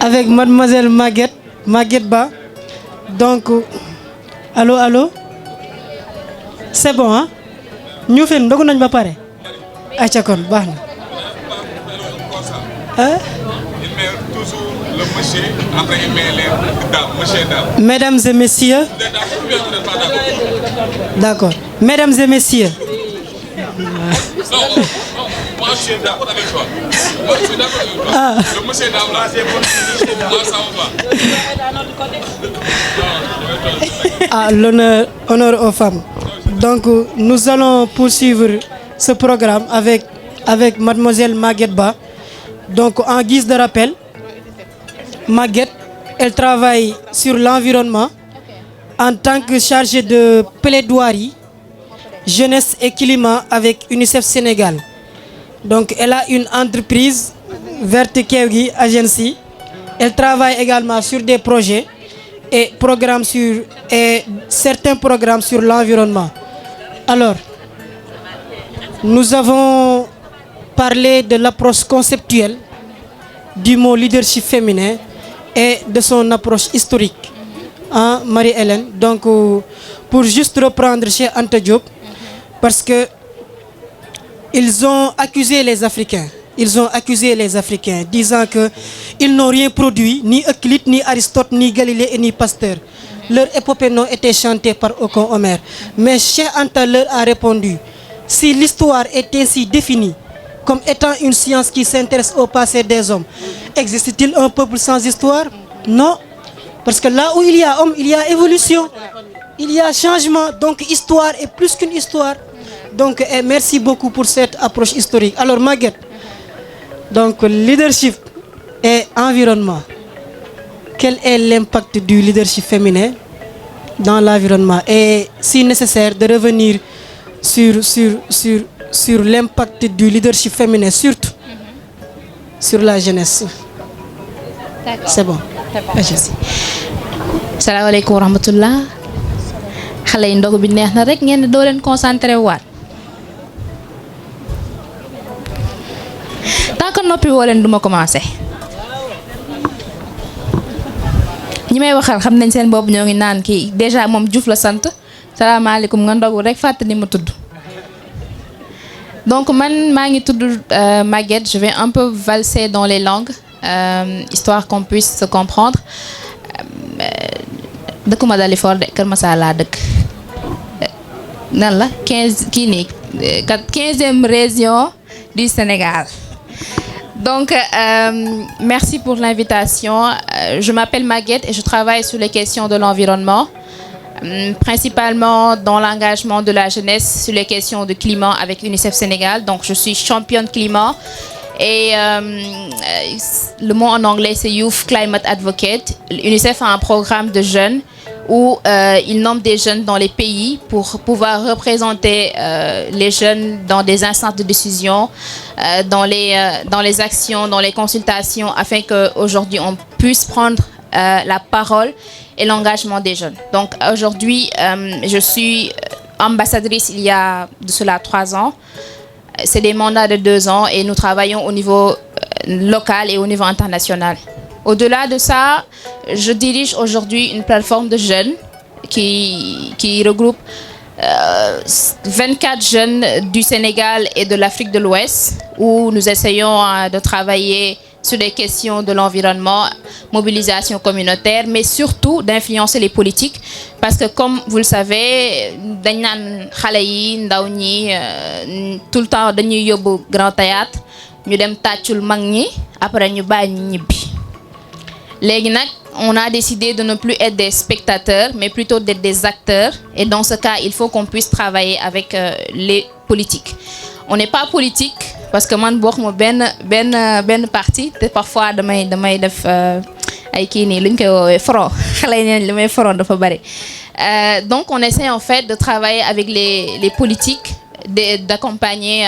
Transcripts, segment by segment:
Avec mademoiselle Maguette Ba. Donc, allô, allô? C'est bon, hein? Nous faisons, donc on n'a pas parlé. Achakon, bah. Hein? Il met toujours le monsieur, après il met les dames, monsieur dames. Mesdames et messieurs. D'accord. Mesdames et messieurs. Non, moi je suis d'accord avec toi. Moi je suis d'accord avec toi. Ah. Le monsieur dame là, c'est bon. Moi ça va. Ah, l'honneur, honneur aux femmes. Donc, nous allons poursuivre ce programme avec mademoiselle Maguette Ba. Donc, en guise de rappel, Maguette, elle travaille sur l'environnement en tant que chargée de plaidoirie, jeunesse et climat avec UNICEF Sénégal. Donc, elle a une entreprise, Vertikewgi Agency. Elle travaille également sur des projets et certains programmes sur l'environnement. Alors, nous avons parlé de l'approche conceptuelle du mot leadership féminin et de son approche historique, hein, Marie-Hélène. Donc, pour juste reprendre chez Anta Diop, parce que ils ont accusé les Africains. Ils ont accusé les Africains, disant qu'ils n'ont rien produit, ni Euclide, ni Aristote, ni Galilée, et ni Pasteur. Leur épopée n'a été chantée par aucun Homère. Mais Cheikh Anta leur a répondu, si l'histoire est ainsi définie comme étant une science qui s'intéresse au passé des hommes, existe-t-il un peuple sans histoire? Non. Parce que là où il y a homme, il y a évolution. Il y a changement. Donc histoire est plus qu'une histoire. Donc merci beaucoup pour cette approche historique. Alors Maguette, donc leadership et environnement. Quel est l'impact du leadership féminin dans l'environnement? Et si nécessaire de revenir sur l'impact du leadership féminin, surtout sur la jeunesse. C'est bon. Salam alaikum wa rahmatullah. Xalé yi ndogu bi neex na rek ngeen do len concentré waat. Tant que noppi woo leen duma commencer. Ñi may waxal xam nañ seen bopp ñoo ngi naan kii déjà moom Diouf la sant salaamaaleykum nga ndogu rek fàttali ma tudd. Donc man maa ngi tudd Maguette, je vais un peu valser dans les langues histoire qu'on puisse se comprendre. Dëkkuma Dalifort de Kër Massar laa dëkk. Nan la 15e région du Sénégal. Donc, merci pour l'invitation. Je m'appelle Maguette et je travaille sur les questions de l'environnement, principalement dans l'engagement de la jeunesse sur les questions de climat avec UNICEF Sénégal. Donc, je suis championne climat et le mot en anglais c'est Youth Climate Advocate. UNICEF a un programme de jeunes où ils nomment des jeunes dans les pays pour pouvoir représenter les jeunes dans des instances de décision, dans les actions, dans les consultations, afin qu'aujourd'hui on puisse prendre la parole et l'engagement des jeunes. Donc aujourd'hui, je suis ambassadrice il y a de cela 3 ans. C'est des mandats de 2 ans et nous travaillons au niveau local et au niveau international. Au-delà de ça, je dirige aujourd'hui une plateforme de jeunes qui regroupe 24 jeunes du Sénégal et de l'Afrique de l'Ouest, où nous essayons de travailler sur les questions de l'environnement, mobilisation communautaire, mais surtout d'influencer les politiques. Parce que comme vous le savez, tout le temps, dañuy yóbbu grand théâtre, ñu dem tàccul mag ñi, après ñu bàyyi ñu ñibbi. Léegi nag, on a décidé de ne plus être des spectateurs, mais plutôt d'être des acteurs. Et dans ce cas, il faut qu'on puisse travailler avec les politiques. On n'est pas politique parce que man bokk ma benn partie te parfois damay def ay kii nii lu ñu koy woowee front xale yi neen li may front dafa bari. Donc on essaie en fait de travailler avec les politiques, d'accompagner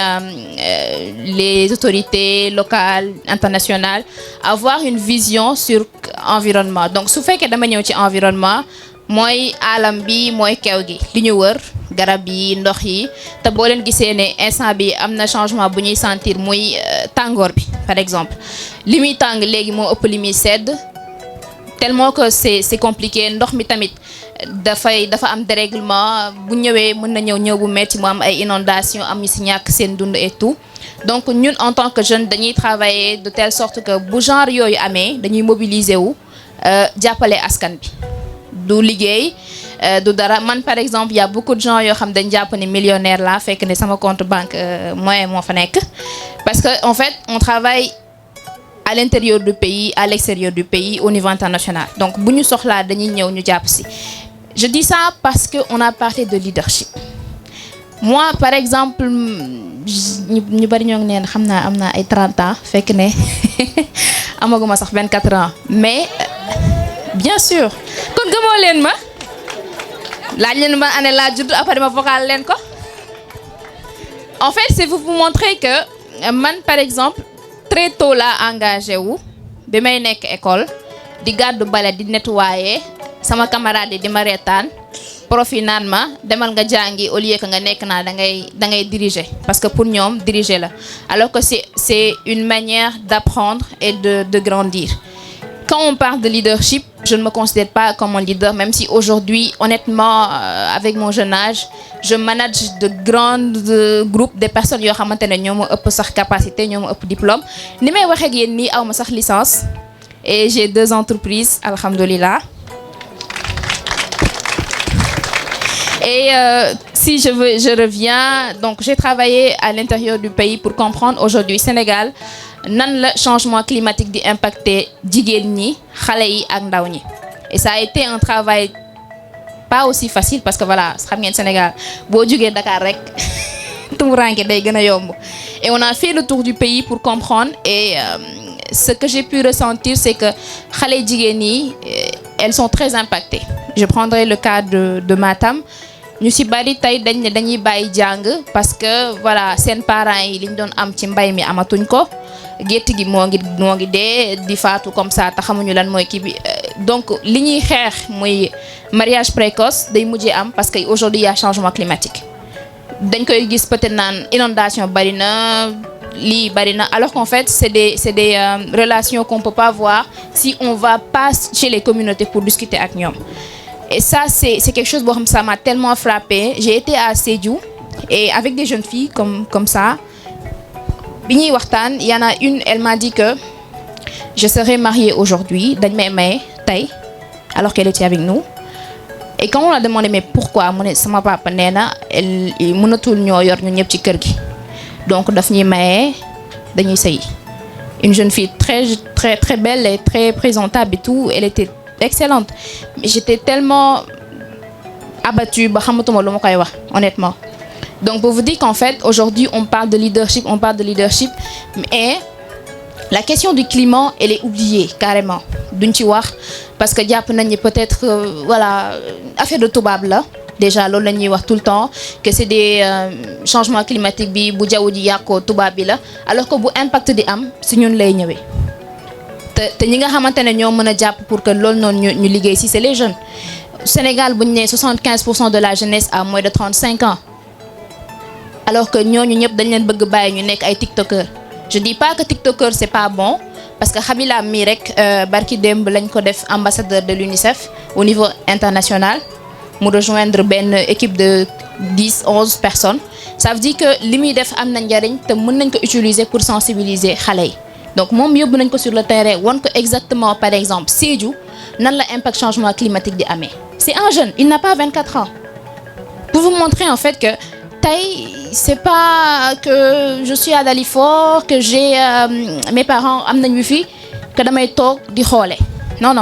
les autorités locales, internationales, avoir une vision sur environnement. Donc su fekkee dama ñëw ci environnement mooy alam bi mooy kew gi li ñu wër garab yi ndox yi te boo leen gisee ne instant bi am na changement bu ñuy sentir muy tàngoor bi par exemple li muy tàng léegi moo ëpp li muy sedd tellement que c'est compliqué. Ndox mi tamit dafa am dérèglement bu ñëwee mën na ñëw bu metti mu am ay inondations am ñu ci ñàkk seen dund et tout. Donc ñun en tant que jeunes dañuy travailler de telle sorte que bu genre yooyu amee dañuy mobiliser wu jàppale askan bi du liggéey du dara. Man par exemple y a beaucoup de gens yoo xam dañ jàpp ne millionnaire la fekk ne sama compte banque moyen moo fa nekk parce que en fait on travaille à l'intérieur du pays, à l'extérieur du pays, au niveau international. Donc bu ñu soxlaa dañuy ñëw ñu jàpp ci. Je dis ça parce que on a parlé de leadership. Moi par exemple ñu bari ñoo ngi neen xam naa am naa ay 30 ans fekk ne amaguma sax 24 ans mais bien sûr kon gëmoo leen ma laaj leen ma année laa judd après ma vocal leen ko. En fait c'est pour vous montrer que man par exemple très tôt laa engagé wu bi may nekk école di gàddu bale di nettoyer sama camarade yi di ma reetaan prof yi naan ma demal nga jàngi au lieu que nga nekk naa da ngay diriger parce que pour ñoom diriger la alors que c'est une manière d'apprendre et de grandir. Quand on parle de leadership, je ne me considère pas comme un leader, même si aujourd'hui, honnêtement, avec mon jeune âge, je manage de grands groupes de personnes qui ont une capacité, une diplôme. Je n'ai pas de licence et j'ai 2 entreprises, alhamdoulilah. Et si je reviens, donc j'ai travaillé à l'intérieur du pays pour comprendre aujourd'hui Sénégal, nan le changement climatique di impacter jigéen ñi xale yi ak ndaw ñi. Et ça a été un travail pas aussi facile parce que voilà xam ngeen Sénégal boo jugee Dakar rek tumuranke day gën a yomb. Et on a fait le tour du pays pour comprendre et ce que j'ai pu ressentir c'est que xale jigéen yi elles sont très impactées. Je prendrai le cas de Matam. ñu ci bari tey dañ ne dañuy bàyyi jàng parce que voilà seen parents yi liñ doon am ci mbay mi amatuñ ko gétt gi moo ngi dee di faatu comme ça te xamuñu lan mooy kii bi donc li ñuy xeex muy mariage précoce day mujjee am parce que aujourd'hui il y a changement climatique dañ koy gis peut-être naan inondation bari na lii bari na alors qu'en fait c'est des relations qu'on peut pas voir si on va pas chez les communautés pour discuter ak ñoom. Et ça, c'est quelque chose que ça m'a tellement frappé. J'ai été à Sédhiou et avec des jeunes filles comme ça. Il y en a une, elle m'a dit que je serais mariée aujourd'hui, alors qu'elle était avec nous. Et quand on a demandé mais pourquoi, sama papa nena, elle mënatul ñoo yor ñun ñëpp ci kër gi. Donc daf ñuy maye, dañuy sey. Une jeune fille très très très belle et très présentable et tout, elle était excellente, mais j'étais tellement abattue, honnêtement. Donc pour vous dire qu'en fait aujourd'hui on parle de leadership, mais la question du climat elle est oubliée carrément duñ ci wax parce que jàpp nañ peut-être voilà affaire de tubaab la déjà loolu la ñuy wax tout le temps que c'est des changements climatiques bi bu jaww ji yàqoo tubaab bi la alors que bu impact di am si ñun lay ñëwee. te ñi nga xamante ne ñoo mën a jàpp pour que loolu noonu ñu liggéey ci c'est les jeunes. Sénégal bu ñu nee 75% de la jeunesse a moins de 35 ans alors que ñooñu ñëpp dañ leen bëgg bàyyi ñu nekk ay tiktokers. Je dis pas que tiktokers c'est pas bon parce que Khabila mi rek barki démb lañ ko def ambassadeur de l'UNICEF au niveau international mu rejoindre benn équipe de 10-11 personnes. Ça veut dire que li muy def am na njariñ te mën nañ ko utiliser pour sensibiliser xale yi. Donc moom yóbbu nañ ko sur le terrain won ko exactement par exemple Sédhiou nan la impact changement climatique di amee. C'est un jeune, il n'a pas 24 ans. Pour vous montrer en fait que tey c'est pas que je suis à Dalifort que j'ai mes parents am nañ wifi que damay toog di xoole. Non.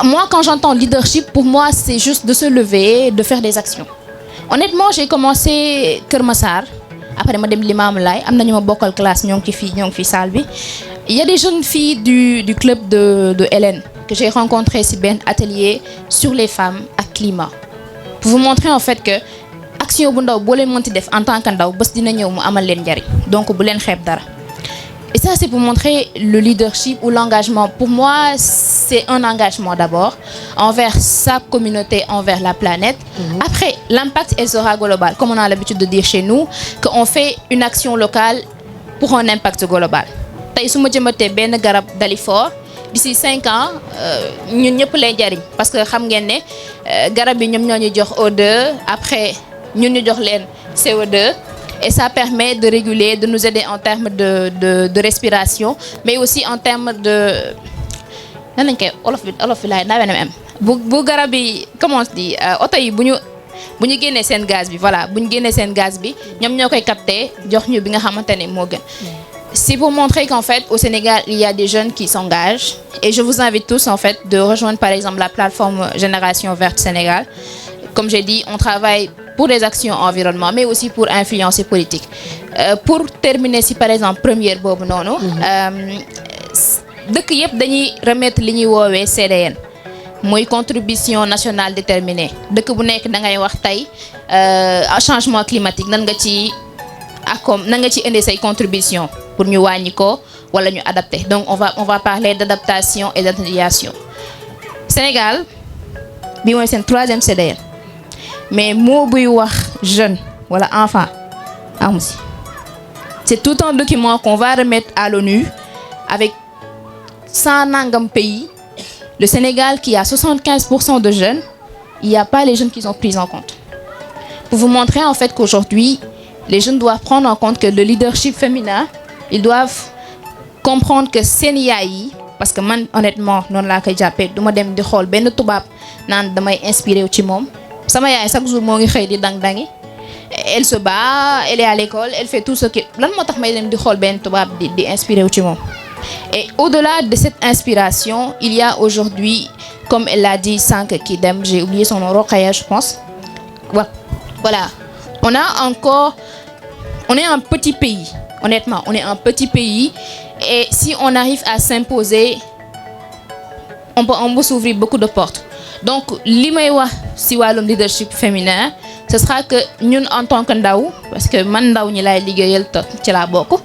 Moi quand j'entends leadership pour moi c'est juste de se lever, de faire des actions. Honnêtement, j'ai commencé Keur Massar après ma dem Limamoulaye am na ñu ma bokkal classe ñoo ngi fi salle bi. Il y a des jeunes filles du club de Hélène que j'ai rencontré ci benn atelier sur les femmes ak climat pour vous montrer en fait que action bu ndaw boo leen mënti def en tant que ndaw bés dina ñëw mu amal leen njariñ donc bu leen xeeb dara. Et ça, c'est pour montrer le leadership ou l'engagement. Pour moi, c'est un engagement d'abord envers sa communauté, envers la planète. Après, l'impact, elle sera global. Comme on a l'habitude de dire chez nous, qu'on fait une action locale pour un impact global. Tay suma jëmbatee benn garab Dalifort d'ici 5 ans ñun ñëpp lay jariñ parce que xam ngeen ne garab yi ñoom ñoo ñu jox O2 après ñun ñu jox leen CO2. Et ça permet de réguler, de nous aider en termes de respiration, mais aussi en termes de... bu garab bi comment on dit oto yi bu ñu génnee seen gaz bi voilà bu ñu génnee seen gaz bi ñoom ñoo koy capter jox ñu bi nga xamante ne moo gën. C'est pour montrer qu'en fait au Sénégal il y a des jeunes qui s'engagent et je vous invite tous en fait de rejoindre par exemple la plateforme Génération Verte Sénégal. Comme j'ai dit, on travaille pour des actions environnement, mais aussi pour influencer politique. Pour terminer, si par exemple première boobu noonu, dëkk yëpp dañuy remettre li ñuy woowee CDN, mooy contribution nationale déterminée. Dëkk bu nekk da ngay wax tey changement climatique nan nga ci indi say contribution pour ñu wàññi ko wala ñu adapter. Donc on va parler d'adaptation et d'atténuation. Sénégal bi mooy seen 3e CDN. Mais moo buy wax jeune wala enfant amu si. C'est tout un document qu'on va remettre à l'ONU avec 100 nangam pays. Le Sénégal qui a 75% de jeunes, il n'y a pas les jeunes qui sont pris en compte. Pour vous montrer en fait qu'aujourd'hui, les jeunes doivent prendre en compte que le leadership féminin, ils doivent comprendre que seen yaay yi parce que man honnêtement noonu laa koy jàppee du ma dem di xool benn tubaab naan damay inspiré wu ci moom. Sama yaay chaque jour moo ngi xëy di dang-dangi elle se bat elle est à l'école elle fait tout ce qui lan moo tax may dem di xool benn tubaab di inspiré wu ci moom. Et au-delà de cette inspiration il y a aujourd'hui comme elle l'a dit sànq kii dem j'ai oublié son nom Rokhaya je pense voilà on est un petit pays honnêtement on est un petit pays et si on arrive à s'imposer on peut s'ouvrir beaucoup de portes. Donc li may wax ci wàllum leadership féminin ce sera que ñun en tant que ndaw parce que man ndaw ñi laay liggéeyal ci laa bokk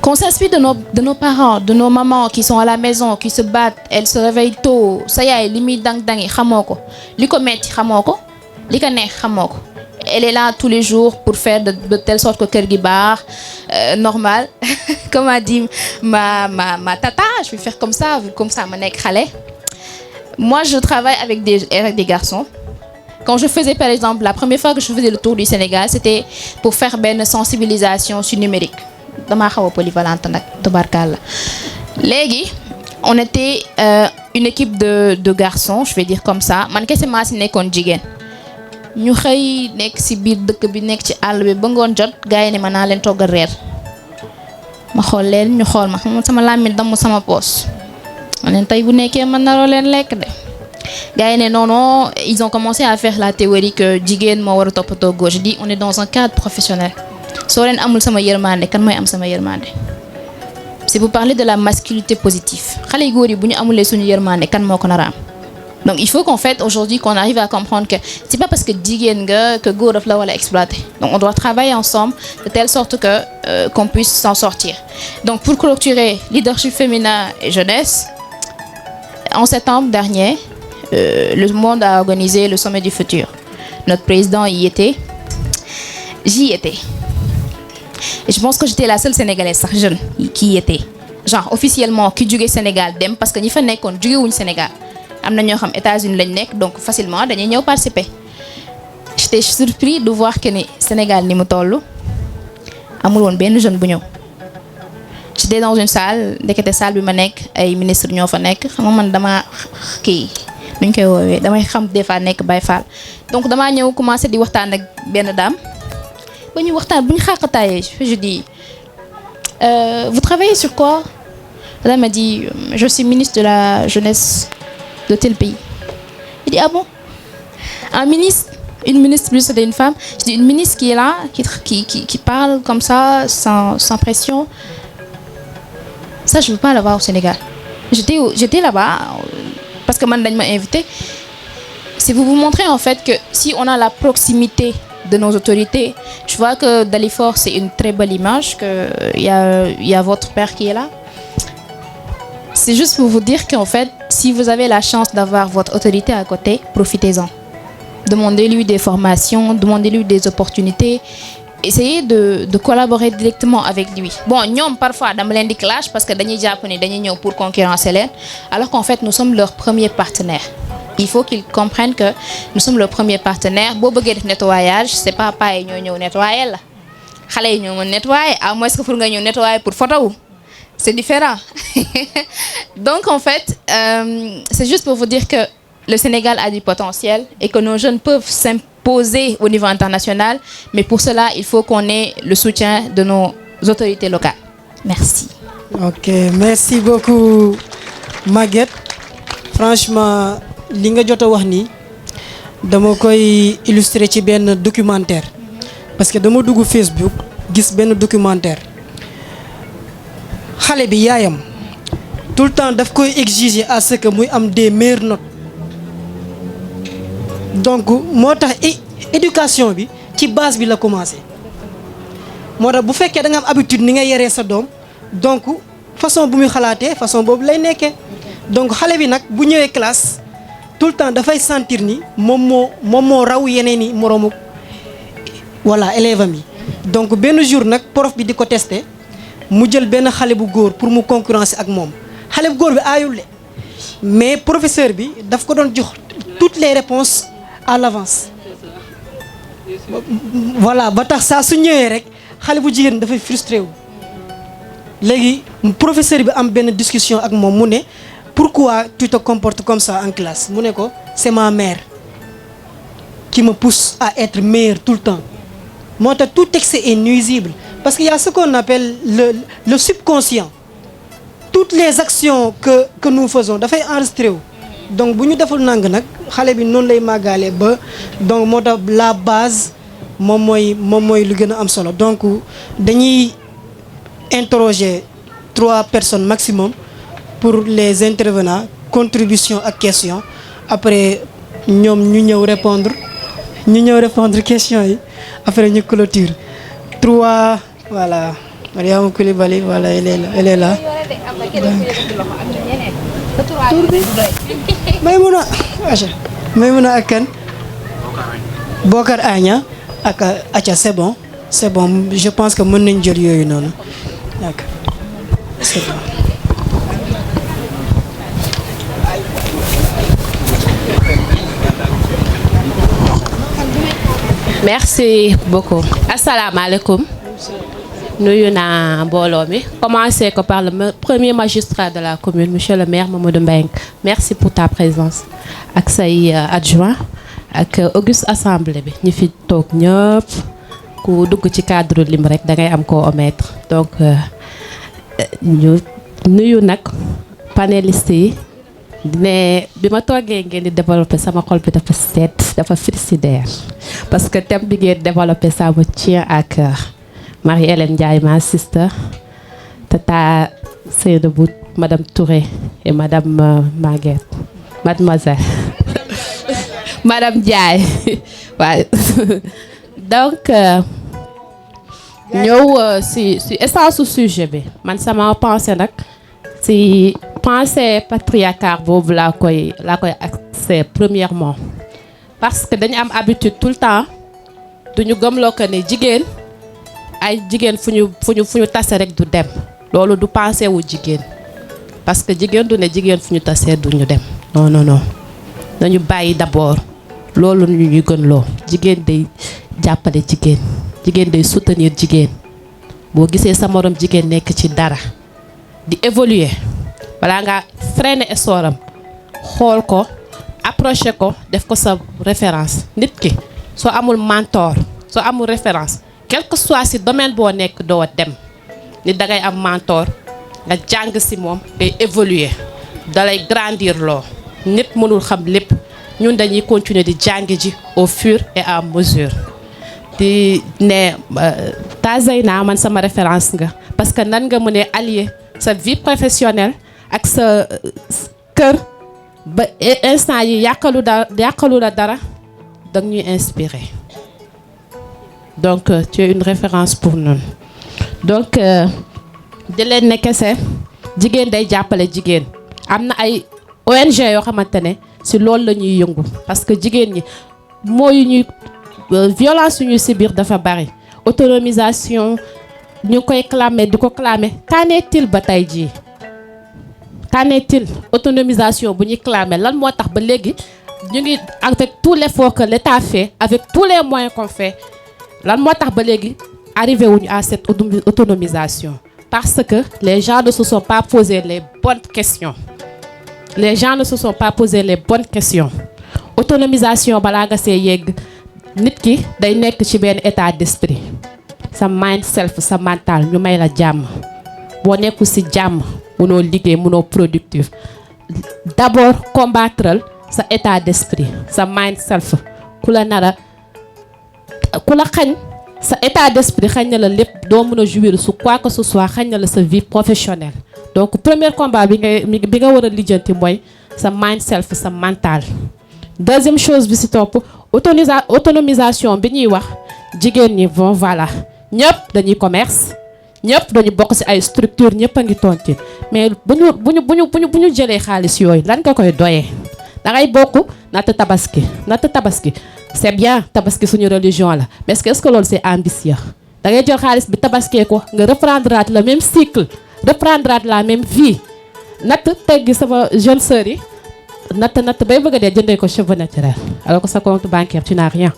qu'on s'inspire de nos parents de nos mamans qui sont à la maison qui se battent elles se réveillent tôt sa yaay li muy dang-dangi xamoo ko li ko metti xamoo ko li ko neex xamoo ko elle est là tous les jours pour faire de telle sorte que kër gi baax normal comme a dit ma tata je vais faire comme ça ma nekk xale. Moi, je travaille avec des garçons. Quand je faisais, par exemple, la première fois que je faisais le tour du Sénégal, c'était pour faire une sensibilisation sur le numérique. Dama xaw a polyvalente nag tubarkalla. Léegi, on était une équipe de garçons, je vais dire comme ça. Man kese maa si nekkoon jigéen. Ñu xëy nekk si biir dëkk bi nekk ci àll bi ba ngoon jot gars yi ne ma naa leen toggal reer. Ma xool leen ñu xool ma xam sama làmmiñ damm sama poos. On tey bu nekkee mën naroo leen lekk de gars yi ne non ils ont commencé à faire la théorie que jigéen moo war a toppatoo góor. Je dis on est dans un cadre professionnel soo leen amul sama yërmande kan mooy am sama yërmande c'est pour parler de la masculinité positive xale yu góor yi bu ñu amulee suñu yërmande kan moo ko nar a am. Donc il faut qu'en fait aujourd'hui qu'on arrive à comprendre que c'est pas parce que jigéen nga que góor daf la wala exploiter. Donc on doit travailler ensemble de telle sorte que qu'on puisse s'en sortir. Donc pour clôturer leadership féminin et jeunesse. En septembre dernier, le monde a organisé le sommet du futur. Notre président y était. J'y étais. Et je pense que j'étais la seule Sénégalaise sax jeune qui y était. Genre officiellement ki jóge Sénégal dem parce que ñi fa nekkoon jóge wuñ Sénégal. Am na ñoo xam États-Unis lañ nekk donc facilement dañuy ñëw participer. J'étais surpris de voir que ni Sénégal ni mu tollu amul woon benn jeune bu ñëw. J'étais dans une salle ndekete salle bi ma nekk ay ministre ñoo fa nekk xam nga man dama kii nuñ koy woowee damay xam des fois nekk Baye Fall donc damaa ñëw commencé di waxtaan ak benn dame ba ñu waxtaan bu ñu xàqataayee je dis vous travaillez sur quoi? Elle m'a dit je suis ministre de la jeunesse de tel pays. Il dit ah bon? Un ministre Une ministre plus c'était une femme. Je dis une ministre qui est là, qui parle comme ça, sans pression. Ça, je ne veux pas l'avoir au Sénégal. J'étais là-bas parce que Mandagne m'a invité. C'est pour vous montrer en fait que si on a la proximité de nos autorités, je vois que Dalifort c'est une très belle image, qu'il y a votre père qui est là. C'est juste pour vous dire qu'en fait, si vous avez la chance d'avoir votre autorité à côté, profitez-en. Demandez-lui des formations, demandez-lui des opportunités. Essayez de collaborer directement avec lui. Bon, nous, parfois, dans le clash, parce que les Japonais, nous pour concurrencer l'aide, alors qu'en fait, nous sommes leurs premiers partenaires. Il faut qu'ils comprennent que nous sommes leurs premiers partenaires. Si vous voulez nettoyage, ce n'est pas pareil, nous nettoyer. Nous nettoyer, à moins que vous nettoyer pour photo. C'est différent. Donc, en fait, c'est juste pour vous dire que le Sénégal a du potentiel et que nos jeunes peuvent s'imposer au niveau international. Mais pour cela, il faut qu'on ait le soutien de nos autorités locales. Merci. Ok, merci beaucoup, Maguette. Franchement, li nga jot a wax ni dama koy illustrer ci benn documentaire. Parce que dama dugg Facebook gis benn documentaire. Xale bi yaayam tout le temps daf koy exiger à ce que muy am des meilleures notes. Donc moo tax éducation bi ci base bi la commencé. Moo tax bu fekkee da nga am habitude ni nga yaree sa doom donc façon bu muy xalaatee façon boobu lay nekkee. Donc xale bi nag bu ñëwee classe tout le temps dafay sentir ni moom moo raw yeneen i moroomu voilà élève am yi. Donc benn jour nag prof bi di ko testé mu jël benn xale bu góor pour mu concurrencer ak moom xale bu góor bi aayul le mais professeur bi daf ko doon jox toutes les réponses à l'avance. Voilà ba tax saa su ñëwee rek xale bu jigéen dafay frustré wu. Léegi professeur bi am benn discussion ak moom mu ne pourquoi tu te comportes comme ça en classe mu ne ko c'est ma mère qui me pousse à être meilleur tout le temps. Moo tax tout excès est nuisible parce qu'il y a ce qu'on appelle le subconscient. Toutes les actions que nous faisons dafay enregistré wu. Donc bu ñu deful nang nag xale bi noonu lay màggaale ba donc moo tax la base moom mooy lu gën a am solo. Donc dañuy interroger 3 personnes maximum pour les intervenants, contribution ak question. Après ñoom ñu ñëw répondre question yi après ñu clôture. 3 voilà Mariama Coulibaly voilà elle est là. Maymuna ak kan Bokar Agna ak Acha c'est bon je pense que mën nañ jël yooyu noonu d'accord c'est bon. Merci beaucoup. Asalaamaaleykum. Nuyu naa mbooloo mi. Commencer ko par le premier magistrat de la commune, monsieur le maire Mamadou Mbengue. Merci pour ta présence. Ak say adjoint ak Auguste assemblée bi ñi fi toog ñëpp ku dugg ci cadre lim rek da ngay am koo omettre. Donc ñu nuyu nag panélistes yi. Mais bi ma toogee ngeen di développer sama xol bi dafa seet dafa frigidaire parce que thème bi ngeen développer ça me tient à cœur. Marie-Hélène Ndiaye, ma sister, Tata Seydou, Madame Touré et Madame Maguette, Mademoiselle, Madame Ndiaye. Ouais. Donc ñëw si essence su sujet bi man sama pensée nag si pensée patriarcale boobu laa koy accès premièrement parce que dañu am habitude tout le temps duñu gëmloo ko ne jigéen fu ñu tase rek du dem loolu du pensée wu jigéen parce que jigéen du ne jigéen fu ñu tasee du ñu dem non dañu bàyyi d'abord loolu ñu gën loo jigéen day jàppale jigéen day soutenir jigéen boo gisee sa morom jigéen nekk ci dara di évoluer balaa nga freiner essoram xool ko approcher ko def ko sa référence nit ki soo amul mentor soo amul référence quel que soit si domaine boo nekk doo dem nit dangay am mentor nga jàng si moom ngay évoluer dalay grandir loo nit mënul xam lépp ñun dañuy continuer di jàng ji au fur et à mesure di ne Zeyna man sama référence nga parce que nan nga mën a allier sa vie professionnelle ak sa kër ba instant yi yàqalu la dara danga ñuy inspirer donc tu es une référence pour nous donc di leen ne kese jigéen day jàppale jigéen am na ay ONG yoo xamante ne si loolu la ñuy yëngu parce que jigéen ñi mooy ñuy violence yu ñuy subir dafa bari autonomisation ñu koy clamer di ko clamer qu'en est-il ba tey jii qu'en est-il autonomisation bu ñuy clamer lan moo tax ba léegi ñu ngi avec tout l'effort que l'État fait avec tous les moyens qu'on fait lan moo tax ba léegi arrivé wuñu à cette autonomisation parce que les gens ne se sont pas posé les bonnes questions les gens ne se sont pas posé les bonnes questions autonomisation balaa nga see yegg nit ki day nekk ci benn état d'esprit sa mind self sa mental ñu may la jàmm boo nekku ci jàmm mënoo liggéey mënoo productif d'abord combattre sa état d'esprit sa mind self ku la xañ sa état d'esprit xañ na la lépp doo mën a jouir su quoi que ce soit xañ na la sa vie professionnelle donc premier combat bi nga war a lijjanti mooy sa mind self sa mental deuxième chose bi ci topp autonomisation bi ñuy wax jigéen ñi bon voilà ñëpp dañuy commerce ñëpp dañu bokk ci ay structure ñëpp a ngi tonti mais bu ñu jëlee xaalis yooyu lan nga koy doyee da ngay bokk natt tabaski c'est bien tabaski suñu religion la mais est-ce que loolu c'est ambitieux da ngay jël xaalis bi tabaskee ko nga reprendre le même cycle reprendre la même vie natt teggi sama jeune sœur yi natt bay bëgg a dee jëndee ko cheveux naturel alors que sa compte bancaire tu n'as rien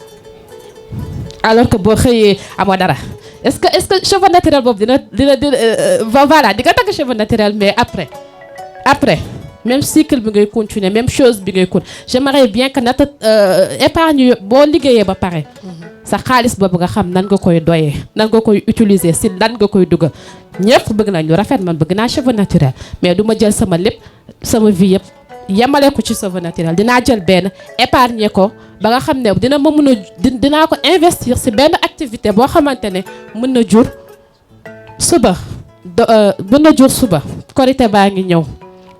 alors que boo xëyee amoo dara est-ce que cheveux naturel boobu dina voilà di nga tagg cheveux naturel mais après même cycle bi ngay continuer même chose bi ngay continuer j'aimerais bien que natt épargne boo liggéeyee ba pare sa xaalis boobu nga xam nan nga koy doyee nan nga koy utiliser si lan nga koy dugal ñëpp bëgg nañ lu rafet man bëgg naa cheveux naturel mais du ma jël sama lépp sama vie yëpp yemale ko ci cheveux naturel dinaa jël benn épargner ko ba nga xam ne dina ma mën a dinaa ko investir si benn activité boo xamante ne mën na jur suba korité baa ngi ñëw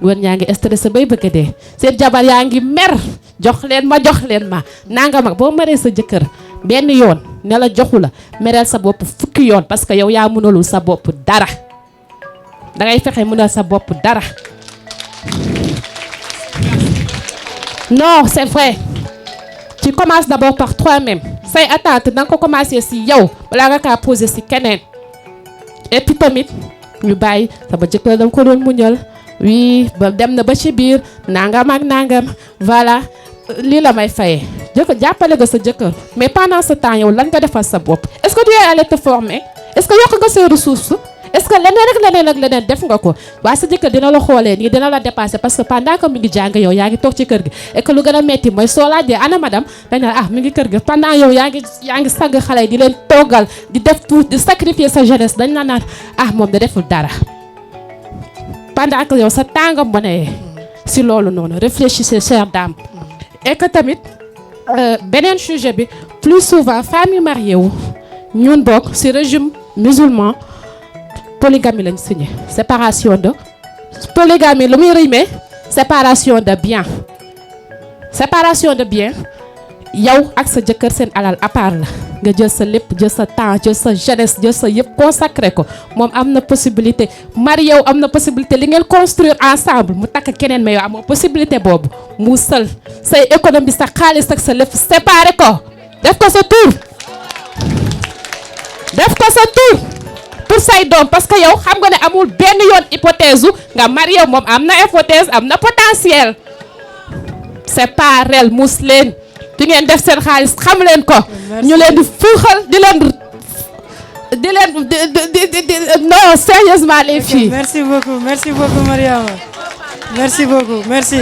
wër ñaa ngi stressé bay bëgg a dee seen jabar yaa ngi mer jox leen ma nanga mag boo meree sa jëkkër benn yoon ne la joxu la mereel sa bopp fukki yoon parce que yow yaa mënalul sa bopp dara dangay fexe mënal sa bopp dara non c'est vrai tu commences d'abord par toi-même say attente danga ko commencer ci yow balaa nga kaa poser ci keneen et puis tamit ñu bàyyi sama jëkkër dama ko doon muñal oui ba dem na ba ci biir nangam ak nangam voilà lii la may fayee jàppale nga sa jëkkër mais pendant ce temps yow lan nga defal sa bopp est-ce que tu es allé te former est-ce que yokk nga say ressources est-ce que leneen ak leneen def nga ko waaye sa jëkkër dina la xoolee nii dina la dépasser parce que pendant que mi ngi jàng yow yaa ngi toog ci kër gi et que lu gën a metti mooy soo laajee ana madame dañ ne mi ngi kër gi pendant yow yaa ngi sagg xale yi di leen toggal di def tout di sacrifier sa jeunesse dañ la naan moom da deful dara pendant que yow sa tàngam monnaie si loolu noonu réfléchissez chère dame et que tamit beneen sujet bi plus souvent femmes yu mariées wu ñun bokk si régime musulman polygamie lañ signé polygamie lu muy rimee séparation de biens yow ak sa jëkkër seen alal à part la nga jël sa lépp jël sa temps jël sa jeunesse jël sa yëpp consacré ko moom am na possibilité marié yow am na possibilité li ngeen construire ensemble mu takk keneen mais yow amoo possibilité boobu mu sël say économie sa xaalis ak sa lépp séparé ko def ko sa tur pour say doom parce que yow xam nga ne amul benn yoon hypothèse nga marié moom am na hypothèse am na potentiel c'est pas réel mus leen di ngeen def seen xaalis xam leen ko ñu leen di fuuxal di leen non sérieusement les filles. merci beaucoup Mariama merci beaucoup merci.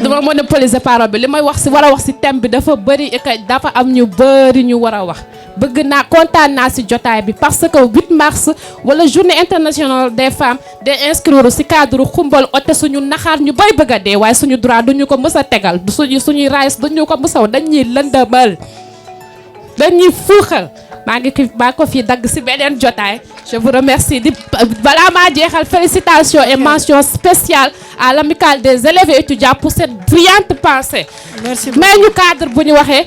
dama monopoliser parole bi li may wax ci war a wax ci thème bi dafa bëri et que dafa am ñu bëri ñu war a wax bëgg naa kontaan naa ci jotaay bi parce que 8 mars wala journée internationale des femmes day inscrire ci cadre xumbal ote suñu naxaar ñu bay bëgg a dee waaye suñu droit duñu ko mës a tegal suñuy rights duñu ko mës a dañuy lëndëmal dañuy fuuxal maa ko fi dagg ci beneen jotaay. Je vous remercie di balaa maa jeexal félicitations et mention spéciale à l'amicale des élèves et étudiants pour cette brillante pensée. Merci beaucoup. mais ñu cadre bu ñu waxee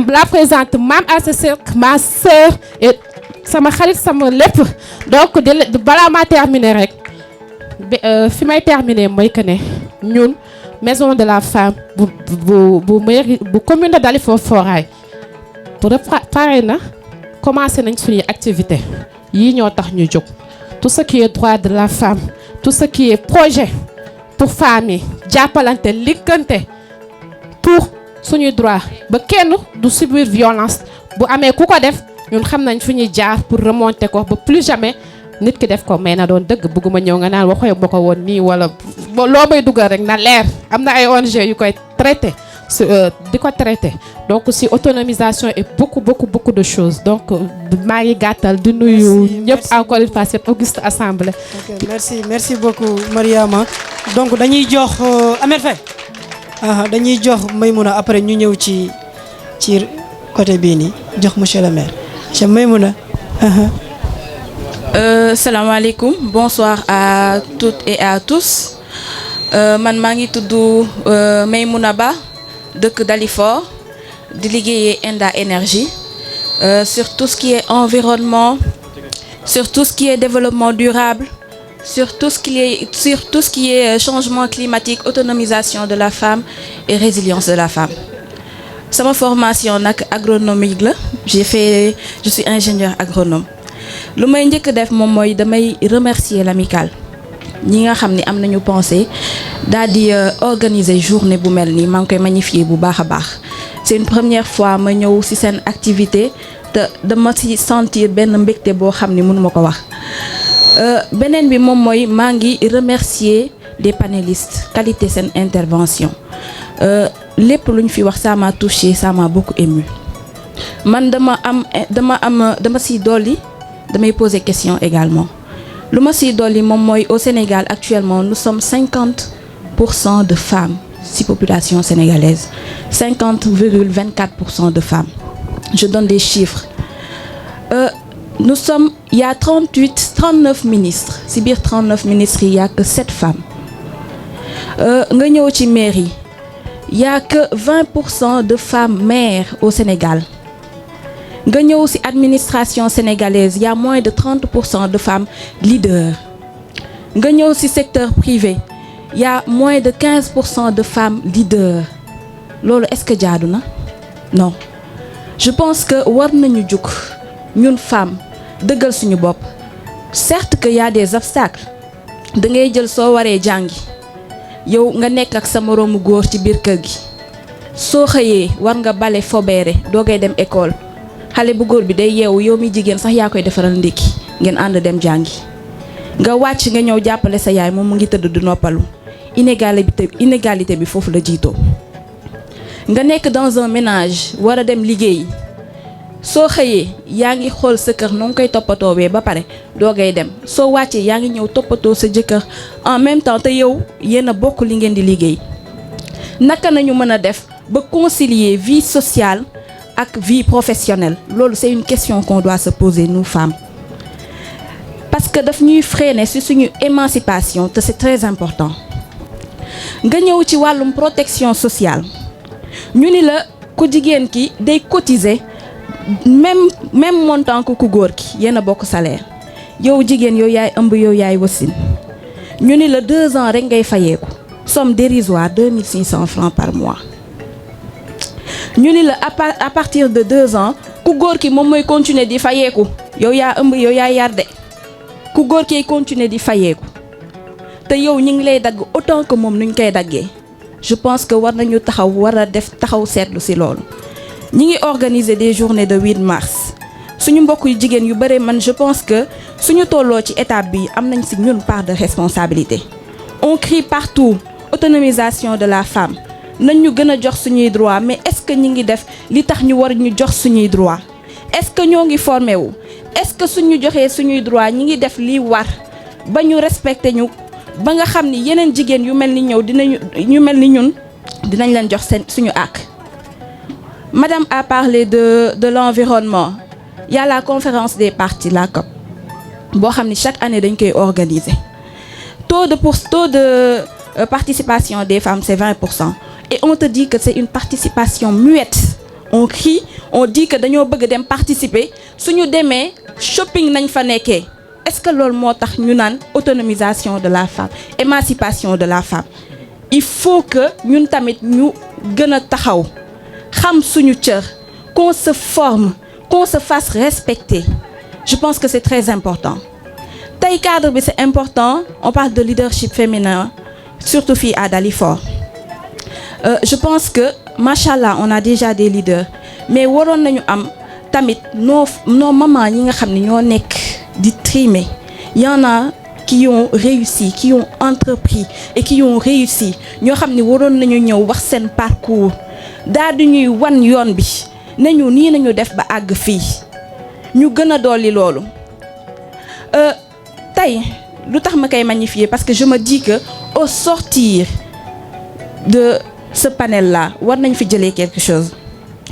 la présente Mame Asta Seck ma sœur et sama xarit sama lépp donc balaa maa terminer rek fi may terminer mooy que ne ñun maison de la femme bu mairie bu commune de Dalifort Foirail pour pare na commencé nañ suñuy activité yii ñoo tax ñu jóg tout ce qui est droit de la femme tout ce qui est projet pour femmes yi jàppalante liggante pour suñuy droit ba kenn du subir violence bu amee ku ko def ñun xam nañ fu ñuy jaar pour remonter ko ba plus jamais nit ki def ko mais na doon dëgg bëgguma ñëw nga naan waxee ma ko woon nii wala loo may dugal rek na leer am na ay ONG yu koy traité di ko traité donc si autonomisation et beaucoup de choses donc maa ngi gàttal di nuyu ñëpp encore une fois cette auguste assemblée. Ok, merci beaucoup Mariama donc dañuy jox Ahmed Faye dañuy jox Maymouna après ñu ñëw ci côté bii nii jox monsieur le maire monsieur Maymouna. Salaamaaleykum bonsoir à toutes et à tous man maa ngi tudd Maymouna Ba dëkk Dalifort di liggéeyee Enda Énergie sur tout ce qui est environnement sur tout ce qui est développement durable sur tout ce qui est changement climatique autonomisation de la femme et résilience de la femme. Sama formation nag agronomique la je suis ingénieur agronome. Lu may njëkk def moom mooy damay remercier l'amicale ñi nga xam ni am nañu pensé daal di organiser journée bu mel nii maa ngi koy magnifier bu baax a baax. C'est une première fois ma ñëw ci seen activité te dama ci sentir benn mbégte boo xam ni mënu ma ko wax. Beneen bi moom mooy maa ngi remercier les panélistes qualité seen intervention lépp lu ñu fi wax ça m'a touché ça m'a beaucoup ému. Man dama ci dolli. Damay poser question également lu ma siy dolli moom mooy au Sénégal actuellement nous sommes 50% de femmes ci population sénégalaise 50,24% de femmes je donne des chiffres il y a 39 ministres ci biir 39 ministres il y a que 7 femmes nga ñëw ci mairie il y a que 20% de femmes maires au Sénégal. nga ñëw ci administration sénégalaise il y a moins de 30% de femmes leaders nga ñëw ci secteur privé il y a moins de 15% de femmes leaders loolu est-ce que jaadu na non je pense que war nañu jug ñun femmes dëggal suñu bopp certes que y a des obstacles da ngay jël soo waree jàngi yow nga nekk ak sa moroomu góor ci biir kër gi soo xëyee war nga bale fobeere doogay dem école. Xale bu góor bi day yeewu yow mi jigéen sax yaa koy defaral ndékki ngeen ànd dem jàngi nga wàcc nga ñëw jàppale sa yaay moom mu ngi tëdd du noppalu inégalité bi foofu la jiitoo nga nekk dans un ménage war a dem liggéey soo xëyee yaa ngi xool sa kër noo ngi koy toppatoowee ba pare doogay dem soo wàccee yaa ngi ñëw toppatoo sa jëkkër en même temps te yow yéen a bokk li ngeen di liggéey naka nañu mën a def ba concilier vie sociale ak vie professionnelle loolu c'est une question qu'on doit se poser nous femmes parce que daf ñuy freiner ci suñu émancipation te c'est très important nga ñëw ci wàllum protection sociale ñu ni la ku jigéen ki day cotiser même montant que ku góor ki yéen a bokk salaire yow jigéen yow yaay ëmb yow yaay wasin ñu ni la 2 ans rek ngay fayeeku somme dérisoire 2500 francs par mois ñu ni la à partir de 2 ans ku góor ki moom mooy continuer di fayeeku yow yaa ëmb yow yaa yar de ku góor ki continuer di fayeeku te yow ñu ngi lay dagg autant que moom nuñ koy daggee je pense que war nañu taxaw war a def taxaw seetlu ci loolu. ñi ngi organiser des journées de 8 mars suñu mbokk yu jigéen yu bare man je pense que suñu tolloo ci étape bi am nañ ci ñun part de responsabilité on crie partout autonomisation de la femme. nañ ñu gën a jox suñuy droit mais est-ce que ñi ngi def li tax ñu war ñu jox suñuy droit est-ce que ñoo ngi formé wu est-ce que suñu joxee suñuy droit ñi ngi def lii war ba ñu respecté ñu ba nga xam ni yeneen jigéen yu mel ni ñëw ñu mel ni ñun dinañ leen jox seen suñu àq. Madame a parlé de l'environnement. Il y a la conférence des parties, la COP. Boo xam ni chaque année dañ koy organiser. Taux de participation des femmes c'est 20%. Et on te dit que c'est une participation muette. On crie, on dit que dañoo bëgg dem participer suñu demee shopping nañ fa nekkee. Est-ce que loolu moo tax ñu naan autonomisation de la femme, émancipation de la femme? Il faut que ñun tamit ñu gën a taxaw xam suñu cër, qu'on se forme, qu'on se fasse respecter. Je pense que c'est très important. Tey cadre bi c'est important, on parle de leadership féminin, surtout fii à Dalifort. Je pense que machallah on a déjà des leaders, mais waroon nañu am tamit nos mamans ñi nga xam ne ñoo nekk di trimer. Il y en a qui ont réussi, qui ont entrepris et qui ont réussi. ñoo xam ne waroon nañu ñëw wax seen parcours daal di ñuy wan yoon bi nañu nii nañu def ba àgg fii ñu gën a dolli loolu. Tey lu tax ma koy magnifier parce que je me dis que au sortir de ce panel là war nañ fi jëlee quelque chose.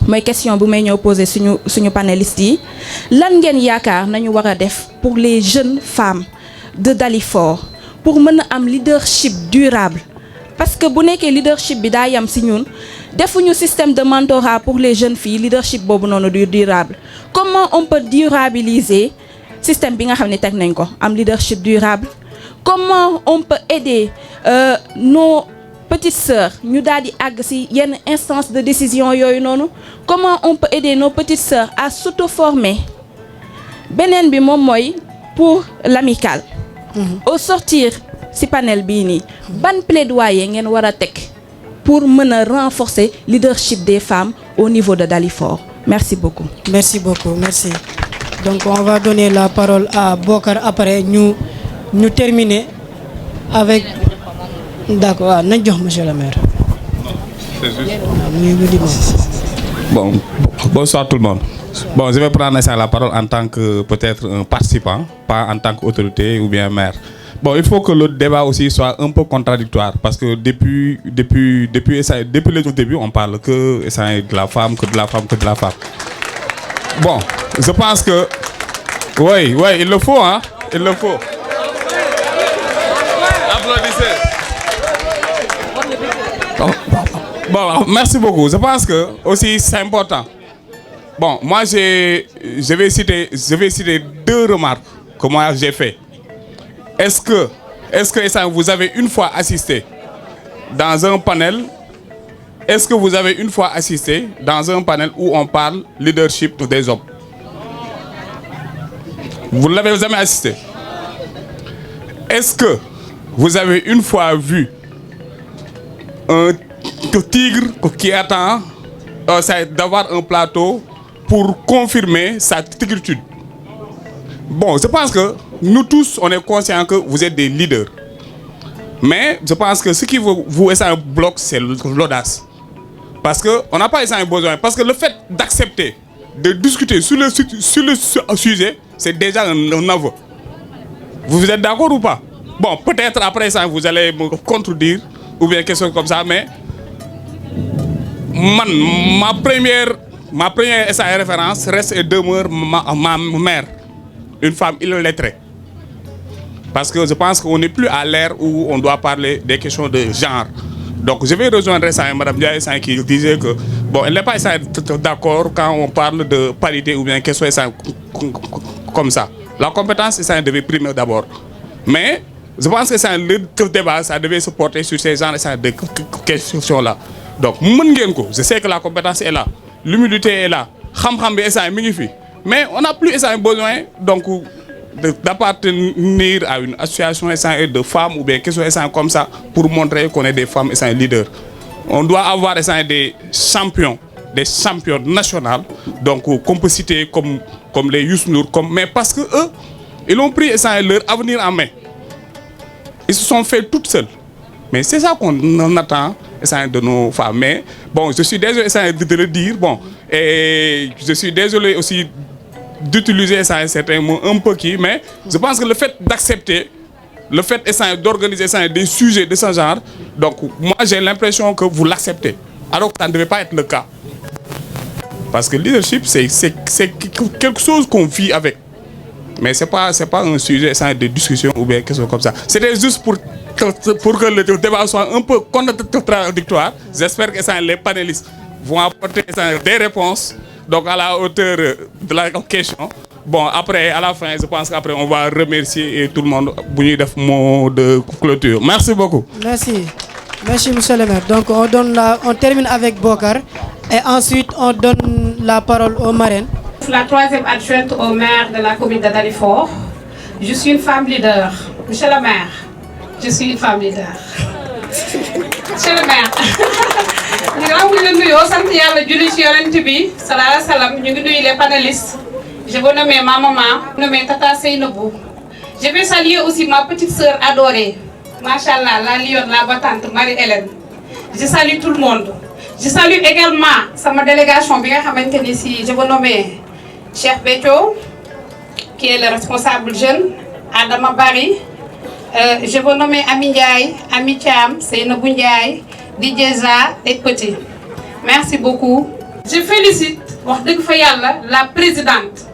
mooy question bu may ñëw poser suñu panélistes yi lan ngeen yaakaar nañu war a def pour les jeunes femmes de Dalifort pour mën a am leadership durable. Parce que bu nekkee leadership bi daa yam ci ñun defuñu système de mentorat pour les jeunes filles leadership boobu noonu du durable. Comment on peut durabiliser système bi nga xam ne teg nañ ko am leadership durable? Comment on peut aider nos petites sœurs ñu daal di àgg ci yenn instance de décision yooyu noonu? Comment on peut aider nos petites sœurs à s'auto-former? Beneen bi moom mooy pour l'amicale. Au sortir ci panel bii nii ban plaidoyer ngeen war a teg pour mën a renforcer leadership des femmes au niveau de Dalifort? Merci beaucoup. Merci beaucoup, merci. Donc on va donner la parole à Bokar après ñu terminer avec d'accord waaw nañ jox monsieur le maire. Bon, bonsoir tout le monde. Bon, je vais prendre la parole en tant que peut-être un participant, pas en tant qu'autorité ou bien maire. Bon, il faut que le débat aussi soit un peu contradictoire parce que depuis le début, on parle que de la femme, que de la femme, que de la femme. Bon, je pense que oui, il le faut, hein, il le faut. Applaudissez. Bon, merci beaucoup. Je pense que aussi c'est important. Bon, moi je vais citer deux remarques que moi j'ai fait. Est-ce que vous avez une fois assisté dans un panel? Est-ce que vous avez une fois assisté dans un panel où on parle leadership des hommes? Vous ne l'avez jamais assisté? Est-ce que vous avez une fois vu un tigre qui attend d'avoir un plateau pour confirmer sa tigritude? Bon, je pense que nous tous, on est conscients que vous êtes des leaders. Mais je pense que ce qui vous bloque, c'est l'audace. Parce qu'on n'a pas besoin. Parce que le fait d'accepter de discuter sur le sujet, c'est déjà un aveu. Vous êtes d'accord ou pas? Bon, peut-être après ça, vous allez me contredire ou bien quelque chose comme ça, mais ma première référence reste et demeure ma mère, une femme illettrée. Parce que je pense qu'on n'est plus à l'ère où on doit parler des questions de genre. Donc je vais rejoindre Mme Ndiaye qui disait que bon, elle n'est pas d'accord quand on parle de parité ou bien quelque chose comme ça. La compétence, ça devait primer d'abord. Mais je pense que le débat, ça devait se porter sur ces genres de questions-là. Donc, je sais que la compétence est là, l'humilité est là, mais on n'a plus besoin donc d'appartenir à une association de femmes ou bien quelque chose comme ça pour montrer qu'on est des femmes et leaders. On doit avoir des champions, des champions nationales, donc qu'on peut citer comme les Youssou N'Dour, mais parce que eux, ils ont pris leur avenir en main. Ils se sont fait toutes seules. Mais c'est ça qu'on attend de nos femmes. Mais bon, je suis désolé de le dire. Bon, et je suis désolé aussi d'utiliser certains mots un peu qui, mais je pense que le fait d'accepter, le fait d'organiser des sujets de ce genre, donc moi j'ai l'impression que vous l'acceptez, alors que ça ne devait pas être le cas. Parce que le leadership, c'est quelque chose qu'on vit avec. Mais ce n'est pas un sujet de discussion ou bien quelque chose comme ça. C'était juste pour que le débat soit un peu contradictoire. J'espère que les panélistes vont apporter des réponses donc à la hauteur de la question. Bon, après, à la fin, je pense qu'après, on va remercier tout le monde pour les mots de clôture. Merci beaucoup. Merci. Merci, monsieur le maire. Donc, on termine avec Bokar et ensuite, on donne la parole aux marraines. La troisième adjointe au maire de la commune de Dalifort. Je suis une femme leader. Monsieur le maire, je suis une femme leader. Monsieur le maire, les panélistes. Je vous nomme ma maman, nommée Tata Seynabou. Je vais saluer aussi ma petite sœur adorée, Machallah, la lionne, la battante, Marie-Hélène. Je salue tout le monde. Je salue également ma délégation, je vous nomme Cheikh Beto, qui est le responsable jeune, Adama Bari. Je vous nomme Ami Ndiaye, Ami Thiam, Seynabou Ndiaye, Didjeza et Petit. Merci beaucoup. Je félicite la présidente.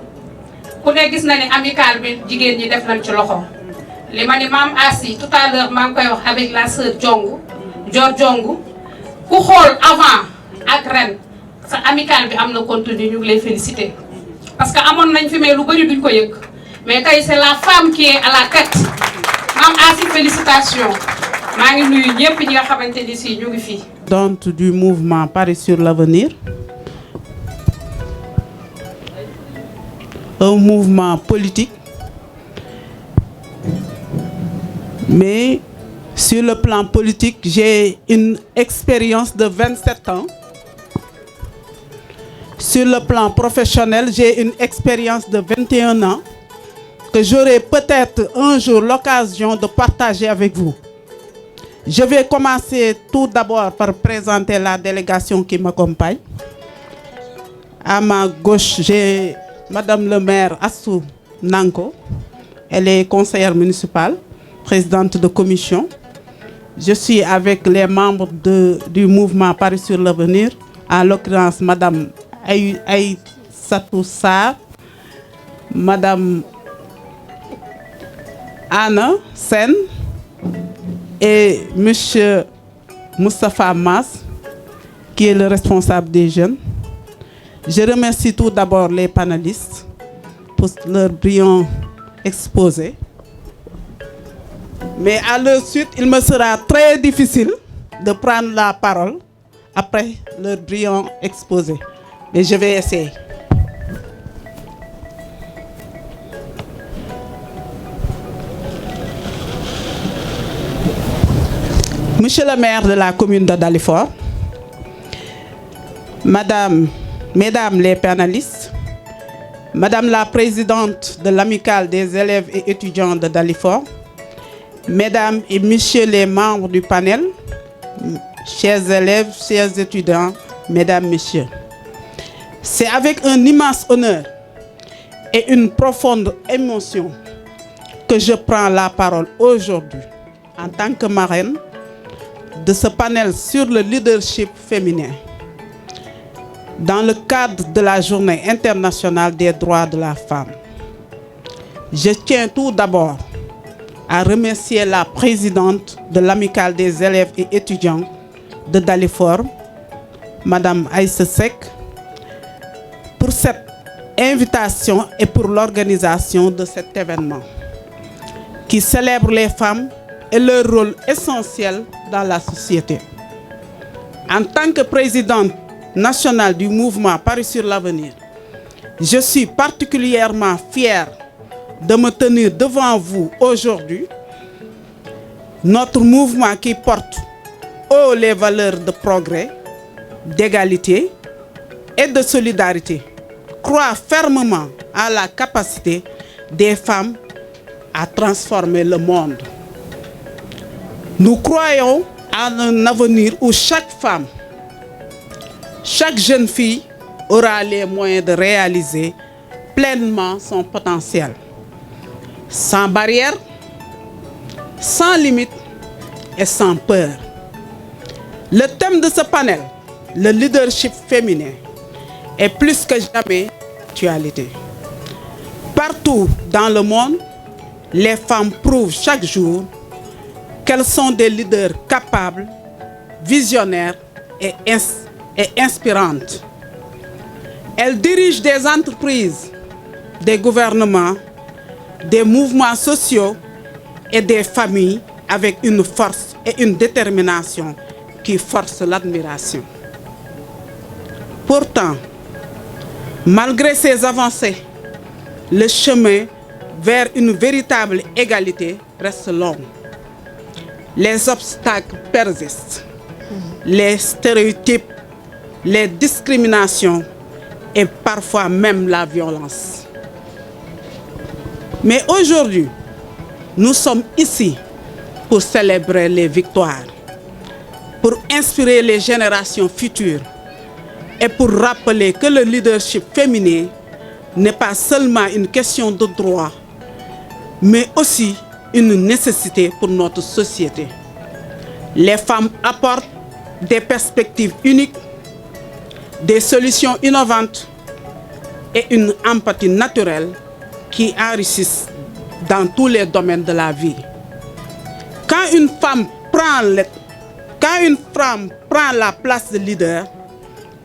Ku ne gis na ni amical bi jigéen ñi def nañ ci loxo li ma ni maam Asi tout à l'heure maa ngi koy wax avec la sœur Diongu Dior Diongu ku xool avant ak ren sa amical bi am na contenu ñu ngi lay féliciter parce que amoon nañ fi mais lu bari duñ ko yëg mais tey c'est la femme qui est à la tête maam Asi félicitations maa ngi nuyu ñëpp ñi nga xamante ni si ñu ngi fii. Du mouvement Paris sur l'avenir. Un mouvement politique, mais sur le plan politique, j'ai une expérience de 27 ans. Sur le plan professionnel, j'ai une expérience de 21 ans que j'aurai peut-être un jour l'occasion de partager avec vous. Je vais commencer tout d'abord par présenter la délégation qui m'accompagne. À ma gauche, j'ai Madame le maire Assou Nanko, elle est conseillère municipale, présidente de commission. Je suis avec les membres du mouvement Paris sur l'avenir, en l'occurrence Madame Aïssatou Sarr, Madame Anna Sen et Monsieur Moustapha Mas, qui est le responsable des jeunes. Je remercie tout d'abord les panélistes pour leur brillant exposé. Mais à leur suite, il me sera très difficile de prendre la parole après leur brillant exposé. Mais je vais essayer. Monsieur le maire de la commune de Dalifort, Mesdames les panélistes, Madame la présidente de l'amicale des élèves et étudiants de Dalifort, Mesdames et Messieurs les membres du panel, chers élèves, chers étudiants, Mesdames, Messieurs, c'est avec un immense honneur et une profonde émotion que je prends la parole aujourd'hui en tant que marraine de ce panel sur le leadership féminin. Dans le cadre de la Journée internationale des droits de la femme, je tiens tout d'abord à remercier la présidente de l'amicale des élèves et étudiants de Dalifort, Madame Aïssa Seck, pour cette invitation et pour l'organisation de cet événement qui célèbre les femmes et leur rôle essentiel dans la société. En tant que présidente nationale du mouvement Paris sur l'avenir, je suis particulièrement fière de me tenir devant vous aujourd'hui. Notre mouvement qui porte haut les valeurs de progrès, d'égalité et de solidarité croit fermement à la capacité des femmes à transformer le monde. Nous croyons à un avenir où chaque femme, chaque jeune fille aura les moyens de réaliser pleinement son potentiel, sans barrière, sans limite et sans peur. Le thème de ce panel, le leadership féminin, est plus que jamais d'actualité. Partout dans le monde, les femmes prouvent chaque jour qu'elles sont des leaders capables, visionnaires et inspirantes. Elles dirigent des entreprises, des gouvernements, des mouvements sociaux et des familles avec une force et une détermination qui forcent l'admiration. Pourtant, malgré ces avancées, le chemin vers une véritable égalité reste long. Les obstacles persistent, les stéréotypes, les discriminations et parfois même la violence. Mais aujourd'hui, nous sommes ici pour célébrer les victoires, pour inspirer les générations futures et pour rappeler que le leadership féminin n'est pas seulement une question de droit, mais aussi une nécessité pour notre société. Les femmes apportent des perspectives uniques, des solutions innovantes et une empathie naturelle qui enrichissent dans tous les domaines de la vie. Quand une femme prend la place de leader,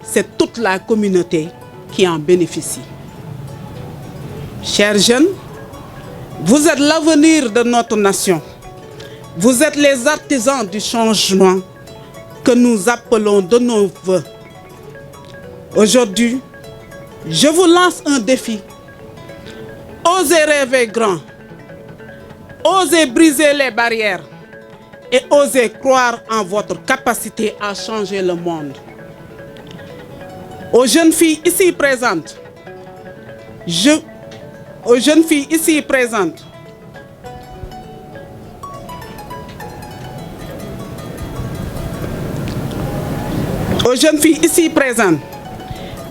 c'est toute la communauté qui en bénéficie. Chers jeunes, vous êtes l'avenir de notre nation. Vous êtes les artisans du changement que nous appelons de nos vœux. Aujourd'hui, je vous lance un défi. Osez rêver grand. Osez briser les barrières. Et osez croire en votre capacité à changer le monde. Aux jeunes filles ici présentes, aux jeunes filles ici présentes,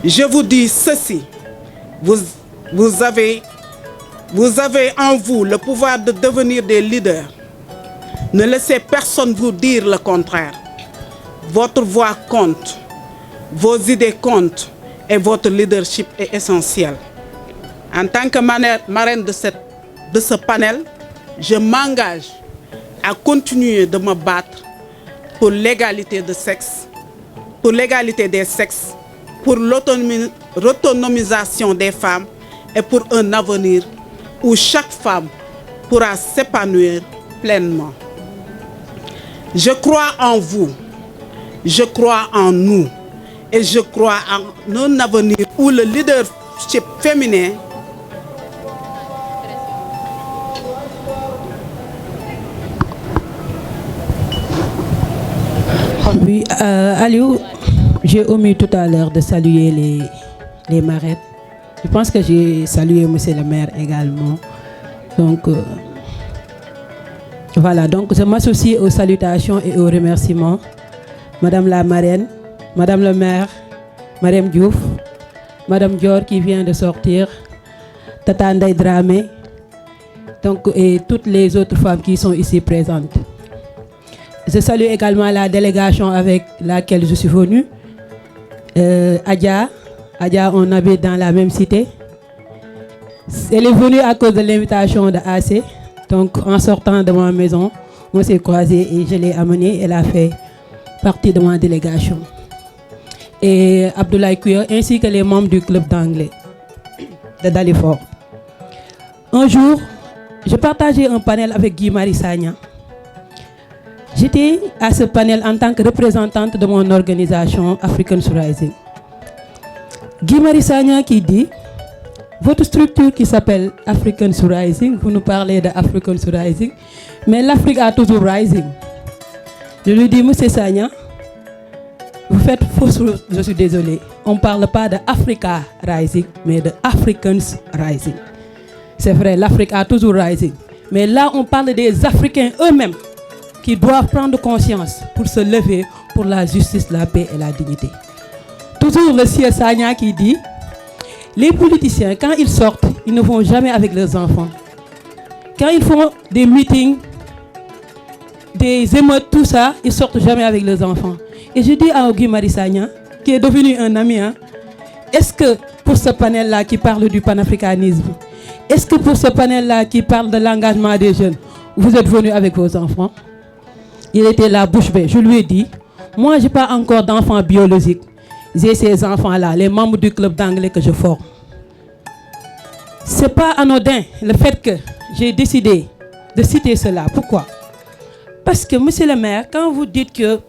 je vous dis ceci, vous avez en vous le pouvoir de devenir des leaders. Ne laissez personne vous dire le contraire. Votre voix compte, vos idées comptent et votre leadership est essentiel. En tant que marraine de ce panel, je m'engage à continuer de me battre pour l'égalité des sexes, pour l'autonomisation des femmes et pour un avenir où chaque femme pourra s'épanouir pleinement. Je crois en vous, je crois en nous et je crois en un avenir où le leadership féminin Oui, Aliou, j'ai omis tout à l'heure de saluer les marraines. Je pense que j'ai salué monsieur le maire également. Donc, voilà, donc je m'associe aux salutations et aux remerciements. Madame la marraine, Madame le maire, Madame Diouf, Madame Dior qui vient de sortir, Tata Ndaye Dramé, donc, et toutes les autres femmes qui sont ici présentes. Je salue également la délégation avec laquelle je suis venue. Adja, on habite dans la même cité. Elle est venue à cause de l'invitation de AC. Donc en sortant de ma maison, on s'est croisés et je l'ai amenée. Elle a fait partie de ma délégation. Et Abdoulaye Kouya ainsi que les membres du club d'anglais de Dalifort. Un jour, je partageais un panel avec Guy Marius Sagna. J'étais à ce panel en tant que représentante de mon organisation Africans Rising. Guy Marius Sagna qui dit, votre structure qui s'appelle Africans Rising, vous nous parlez de Africans Rising, mais l'Afrique a toujours rising. Je lui dis, monsieur Sagna, vous faites fausse route, je suis désolé. On ne parle pas de Africa Rising, mais de Africans Rising. C'est vrai, l'Afrique a toujours rising. Mais là, on parle des Africains eux-mêmes qui doivent prendre conscience pour se lever pour la justice, la paix et la dignité. Toujours le sieur Sagna qui dit, Les politiciens, quand ils sortent, ils ne vont jamais avec leurs enfants. Quand ils font des meetings, des émeutes, tout ça, ils sortent jamais avec leurs enfants. Et je dis à Guy Marius Sagna, qui est devenu un ami, est-ce que pour ce panel-là qui parle du panafricanisme, est-ce que pour ce panel-là qui parle de l'engagement des jeunes, vous êtes venu avec vos enfants? Il était là, bouche bée. Je lui ai dit, moi, je n'ai pas encore d'enfants biologiques. J'ai ces enfants-là, les membres du club d'anglais que je forme. Ce n'est pas anodin le fait que j'ai décidé de citer cela. Pourquoi? Parce que, monsieur le maire, quand vous dites que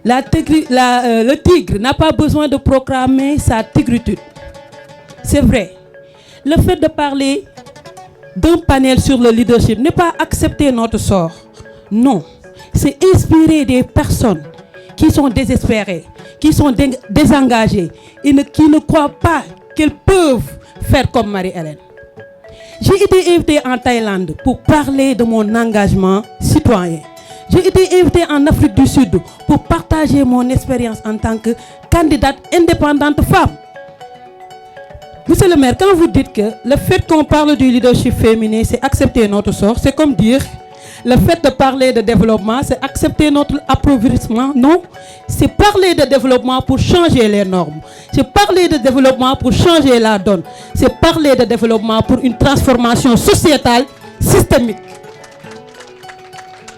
le tigre n'a pas besoin de proclamer sa tigritude, c'est vrai. Le fait de parler d'un panel sur le leadership n'est pas accepter notre sort. Non, c'est inspirer des personnes qui sont désespérées, qui sont désengagées et qui ne croient pas qu'elles peuvent faire comme Marie-Hélène. J'ai été invitée en Thaïlande pour parler de mon engagement citoyen. J'ai été invitée en Afrique du Sud pour partager mon expérience en tant que candidate indépendante femme. Monsieur le maire, quand vous dites que le fait qu'on parle du leadership féminin, c'est accepter notre sort, c'est comme dire le fait de parler de développement, c'est accepter notre appauvrissement. Non, c'est parler de développement pour changer les normes. C'est parler de développement pour changer la donne. C'est parler de développement pour une transformation sociétale systémique.